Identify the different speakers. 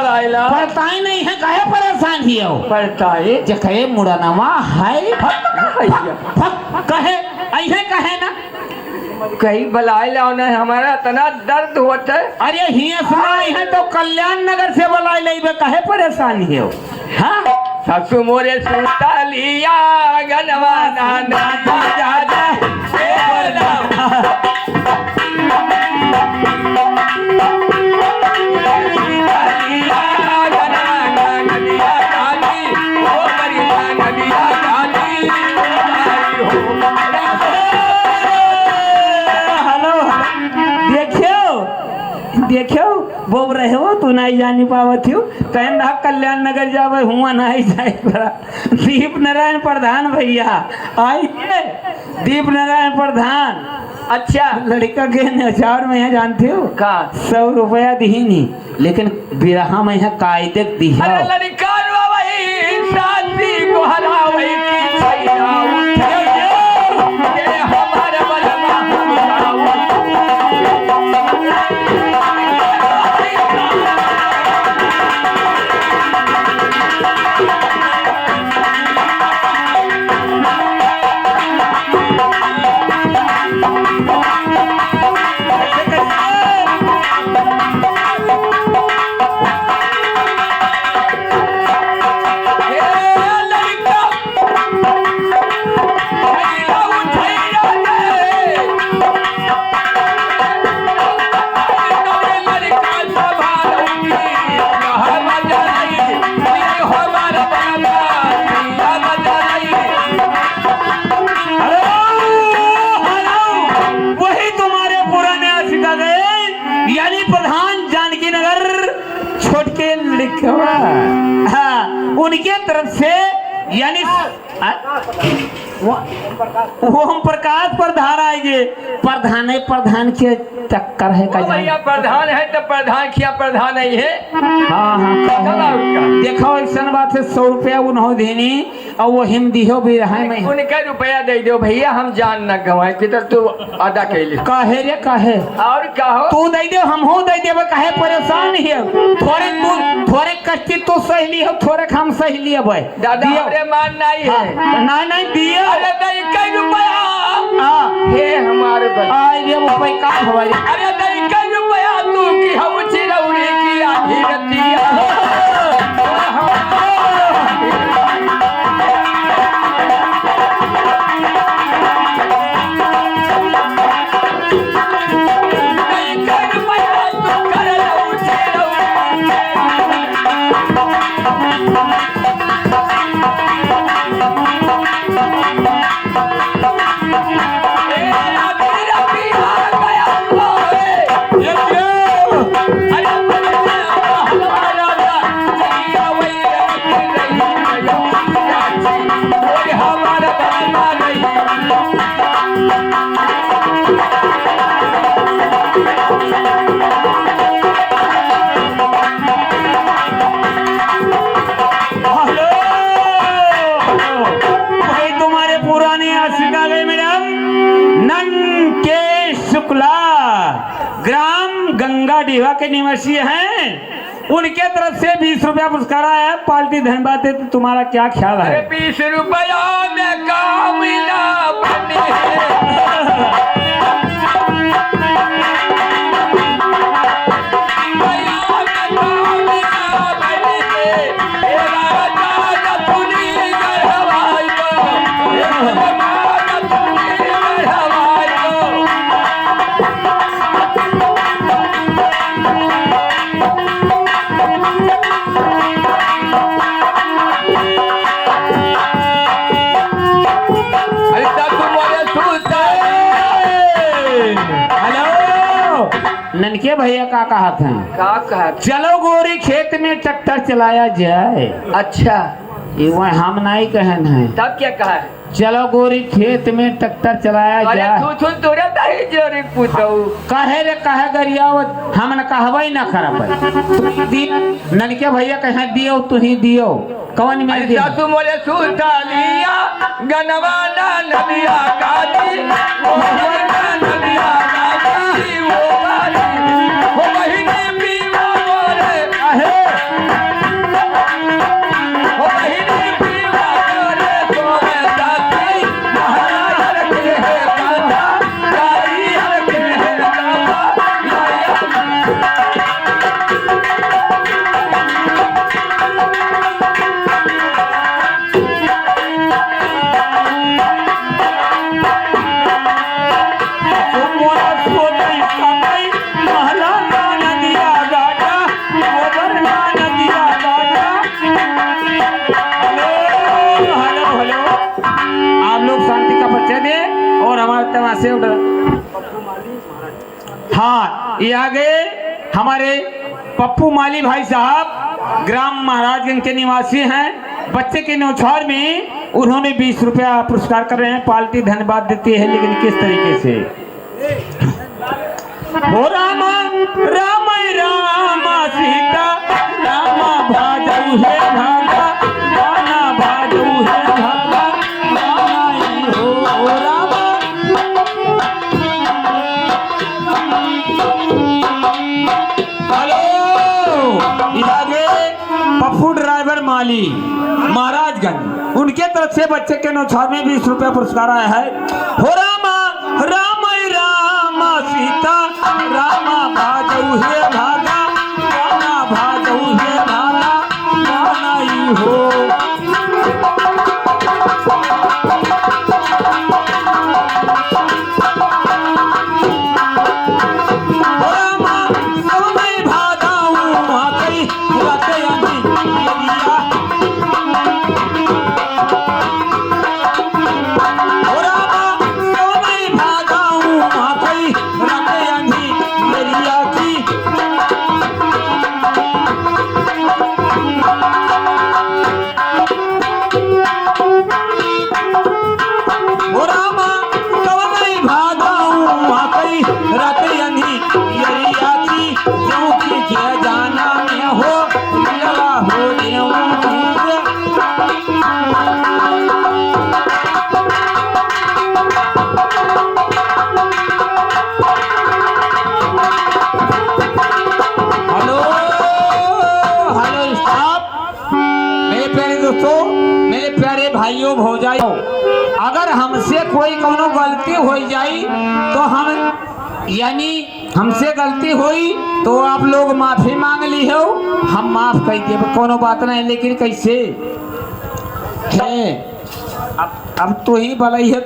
Speaker 1: पड़ताई नहीं है कहे परेशान ही हो
Speaker 2: पड़ताई
Speaker 1: जे कहे मुड़नवा है कहे ऐसे कहे ना
Speaker 2: कहीं बलाई लाओ ना हमारा इतना दर्द होता है।
Speaker 1: अरे हिया सुना है तो कल्याण नगर से बुलाई ले कहे परेशान ही हो। हाँ
Speaker 2: ससु मोरे सुता लिया गनवा नाना जा जा
Speaker 1: देखो बोल रहे हो तू नहीं जानी पावत हो कहन कल्याण नगर जावे हुआ नहीं जाए दीप नारायण प्रधान भैया आइए दीप नारायण प्रधान। अच्छा लड़का के नचार में यहाँ जानते हो
Speaker 2: का
Speaker 1: 100 रुपया दी नहीं लेकिन बिरहा में यहाँ कायदे दिया
Speaker 2: लड़का वही शादी को हरा वही हाँ उनके तरफ से यानी ओम प्रकाश प्रधान आएंगे प्रधान के चक्कर है का भैया प्रधान है तो प्रधान किया प्रधान नहीं है।
Speaker 1: हाँ हाँ देखो ऐसा बात है 100 रुपया उन्होंने देनी और वो हिम दिहो भी रहा में
Speaker 2: उनका रुपया दे दो भैया हम जान न गवाए किधर तू अदा कैले
Speaker 1: काहे रे काहे
Speaker 2: और कहो
Speaker 1: तू दे दे हम हो दे देबे काहे परेशान है थोड़े कष्टी तू सही हो थोड़े हम सही लिए भाई
Speaker 2: दादा हमरे मान नहीं है
Speaker 1: नहीं दियो
Speaker 2: अरे नहीं कई रुपया हे हमारे
Speaker 1: आई रे रुपया का हवाई
Speaker 2: अरे नहीं कई रुपया तू की हम चिरौरी की आधी रतिया
Speaker 1: ग्राम गंगा डीवा के निवासी हैं उनके तरफ से 20 रुपया पुरस्कार आया पार्टी धन्यवाद है। तुम्हारा क्या ख्याल है?
Speaker 2: 20 रुपया में काम
Speaker 1: ननके भैया का कहा था चलो गोरी खेत में ट्रैक्टर चलाया जाए।
Speaker 2: अच्छा
Speaker 1: ये हम नहीं कहन है
Speaker 2: तब क्या कहा है?
Speaker 1: चलो गोरी खेत में ट्रैक्टर चलाया जाए। कहे रे कहे गरियावत हम न कहबे न करब ननके भैया कहे दियो तू ही दियो कौन में दियो
Speaker 2: सासू मोरे सुतालिया गनवाना नदिया गाजी नदिया गाजी वो गाजी वो बहिनी भी मोरे
Speaker 1: जाते वहां से उधर। हाँ, ये आगे हमारे पप्पू माली भाई साहब ग्राम महाराजगंज के निवासी हैं। बच्चे के न्यौछावर में उन्होंने 20 रुपया पुरस्कार कर रहे हैं। पार्टी धन्यवाद देती है, लेकिन किस तरीके से। हो रामा राम रामा सीता रामा भाजऊ है भागा राना भाजऊ है भागा राना ही हो रामा। हेलो, आगे पप्पू ड्राइवर माली महाराजगंज, उनके तरफ से बच्चे के न्यौछावर में 20 रुपया पुरस्कार आया है। हो रामा राम रामा सीता रामा भाजऊ है भागा राना भाजऊ है भागा राना ही हो। मेरे प्यारे भाइयों भौजाइयों, अगर हमसे कोई कोनो गलती हो जाई तो हम यानी हमसे गलती हुई तो आप लोग माफी मांग ली हो, हम माफ कर दिए, कोनो बात नहीं। लेकिन कैसे है अब तो ही भलाई है।